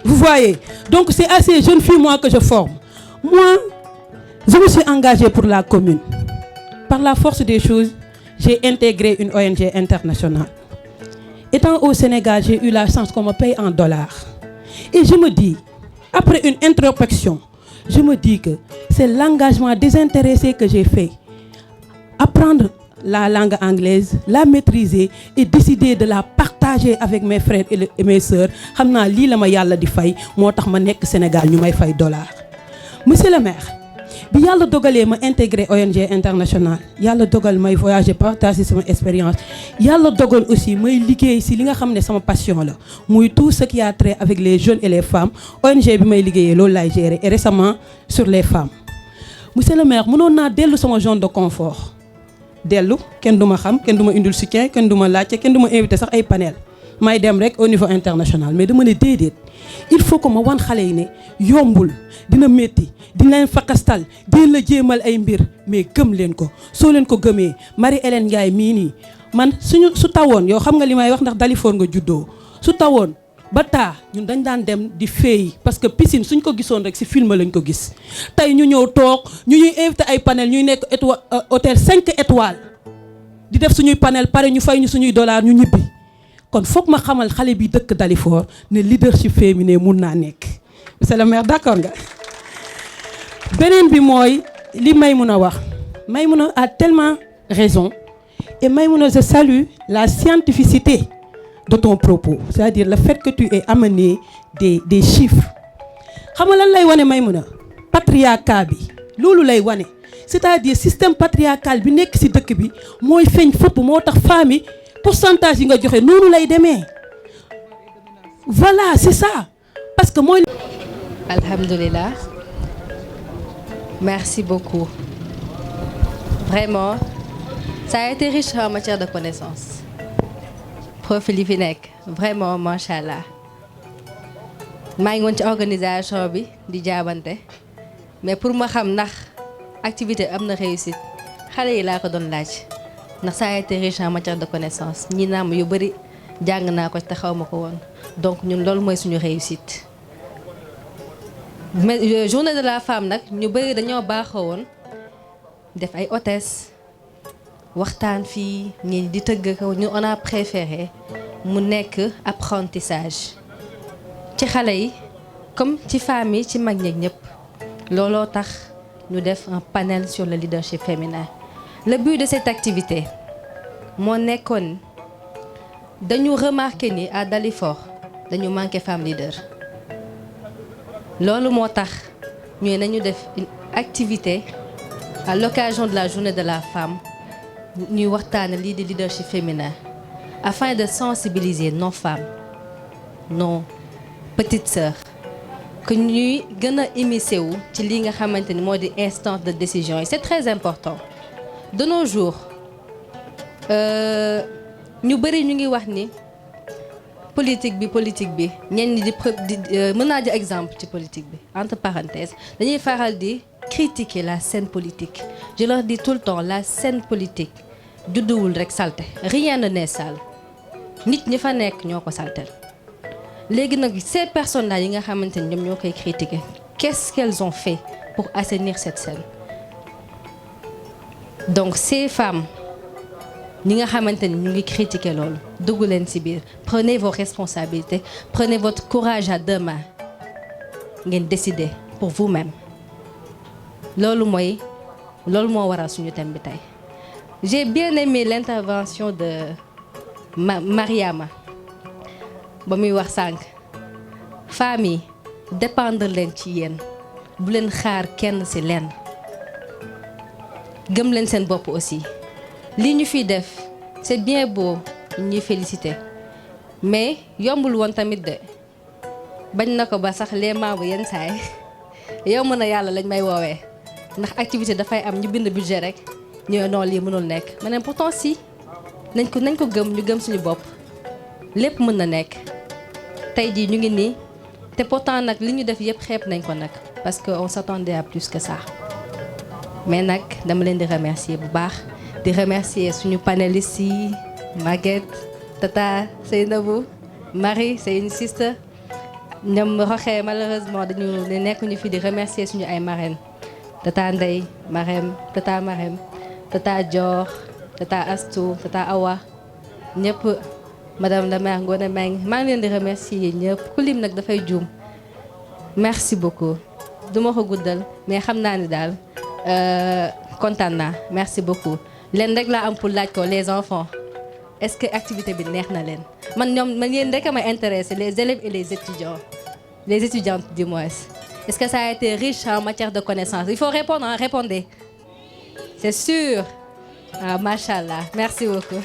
Vous voyez? Donc c'est à ces jeunes filles, moi, que je forme. Moi, je me suis engagée pour la commune. Par la force des choses, j'ai intégré une ONG internationale. Étant au Sénégal, j'ai eu la chance qu'on me paye en dollars. Et je me dis, après une introspection, je me dis que c'est l'engagement désintéressé que j'ai fait. Apprendre la langue anglaise, la maîtriser et décider de la partager avec mes frères et mes sœurs. Je sais que c'est ce que je fais au Sénégal, je fay dollars. Monsieur le maire, bi yàlla dogalee ma intégré ONG internationale yàlla dogal may voyager partager sama expérience yàlla dogal aussi may liggéey si li nga xam ne sama passion la muy tout ce qui a trait avec les jeunes et les femmes ONG bi may liggéeyee loolu laay gérer et récemment sur les femmes. Monsieur le maire, mënoon naa dellu sama zone de confort dellu kenn du ma xam kenn du ma indil soutien kenn du ma laajte kenn du ma invité sax ay panel may dem rek au niveau international mais dama ne déedéet il faut que ma wan xale yi ne yombul dina métti dina leen fakastal dina la jéemal ay mbir mais gëm leen ko soo leen ko gëmee Marie-Hélène Ndiaye mii nii man su tawoon yow xam nga li may wax ndax Dalifort nga juddoo su tawoon ba taa ñun dañ daan dem di féey parce que piscine suñ ko gisoon rek ci film lañ ko gis tey ñu ñëw toog ñu ñuy invité ay panel ñuy nekk hôtel 5 étoiles di def suñuy panel pare ñu fay ñu suñuy dollars ñu ñibbi kon foog ma xamal xale bi dëkk Dalifort ne leadership féminin mun naa nekk. Monsieur le maire, d'accord nga beneen bi mooy li Maïmouna wax Maïmouna a tellement raison et Maïmouna, je salue la scientificité de ton propos, c'est-à-dire le fait que tu aies amené des chiffres. Xam nga lan lay wane Maïmouna patriarcat bi loolu lay wane c'est-à-dire système patriarcal bi nekk ci dëkk bi mooy feeñ fépp moo tax femme yi pourcentage yi nga joxe noonu lay demee voilà c'est ça parce que mooy. Alhamdulillah, merci beaucoup. Vraiment, ça a été riche en matière de connaissances. Profil yi fi nekk vraiment machallah. maa ngi woon ci organisation bi di jaabante mais pour ma xam ndax activité am na réussite xale yi laa ko doon laaj ndax ça a été riche en matière de connaissances ñi naam yu bëri jàng naa ko te xaw ma ko woon donc ñun loolu mooy suñu réussite. mais journée de la femme nag ñu bëri dañoo baaxoo woon def ay hôtesse waxtaan fii ñi di tëgg ko ñu on a préféré mu nekk apprentissage ci xale yi comme ci femmes yi ci mag ñi ñëpp looloo tax ñu def un panel sur le leadership féminin. Le but de cette activité moo nekkoon dañu remarqué ni à Dalifort dañu manqué femme leader loolu moo tax ñu nañu def une activité à l'occasion de la journée de la femme ñuy waxtaane lii di leadership féminin afin de sensibiliser nos femmes nos petites sœurs que ñuy gën a immiscé wu ci li nga xamante ni moo di instance de décision yi c'est très important. De nos jours ñu bëri ñu ngi wax ni politique bi ñenn ñi di mën naa jël exemple ci politique bi entre parenthèses dañuy faral di critiquer la scène politique. Je leur dis tout le temps, la scène politique judduwul rek salte, rien ne naît sale. Nit ñi fa nekk ñoo ko saltel. Léegi nag ces personnes-là yi nga xamante ni ñoom ñoo koy critiquer, qu'est-ce qu'elles ont fait pour assainir cette scène? Donc ces femmes ñi nga xamante ni ñu ngi critiquer loolu dugg leen ci biir, prenez vos responsabilités, prenez votre courage à deux mains ngeen décider pour vous-même. loolu moo waral suñu thème bi tey. J'ai bien aimé l'intervention de Mariama ba muy wax sànq femmes yi dépendre leen ci yéen bu leen xaar kenn ci leen gëm leen seen bopp aussi. li ñu fiy def c'est bien beau ñuy féliciter mais yombul woon tamit de bañ na ko ba sax les membres yenn saay yow mën a yàlla lañ may woowee ndax activité dafay am ñu bind budget rek ñu non lii mënul nekk ma ne pourtant si nañ ko gëm ñu gëm suñu bopp lépp mën na nekk tey jii ñu ngi nii te pourtant nag li ñu def yëpp xeeb nañ ko nag parce que on s'attendait à plus que ça mais nag dama leen di remercier bu baax di remercier suñu panélistes yi Maguette Tata Seynabou Marie c'est une sister ñoom roxee malheureusement dañu ne nekkuñu fi di remercier suñu ay marraines Tata Ndeye Marème Tata Marème Tata Dior Tata Astou Tata Awa ñëpp madame la maire Ngone Meng maa ngi leen di remercier ñëpp ku lim nag dafay juum merci beaucoup duma ko guddal mais xam naa ni daal kontaan naa merci beaucoup leen rek laa am pour laaj ko les enfants est-ce que activité bi neex na leen man yéen rek a may intéressé les élèves et les étudiantes du moins est-ce que ça a été riche en matière de connaissances? Il faut répondre, répondez c'est sûr. Ah machallah merci beaucoup.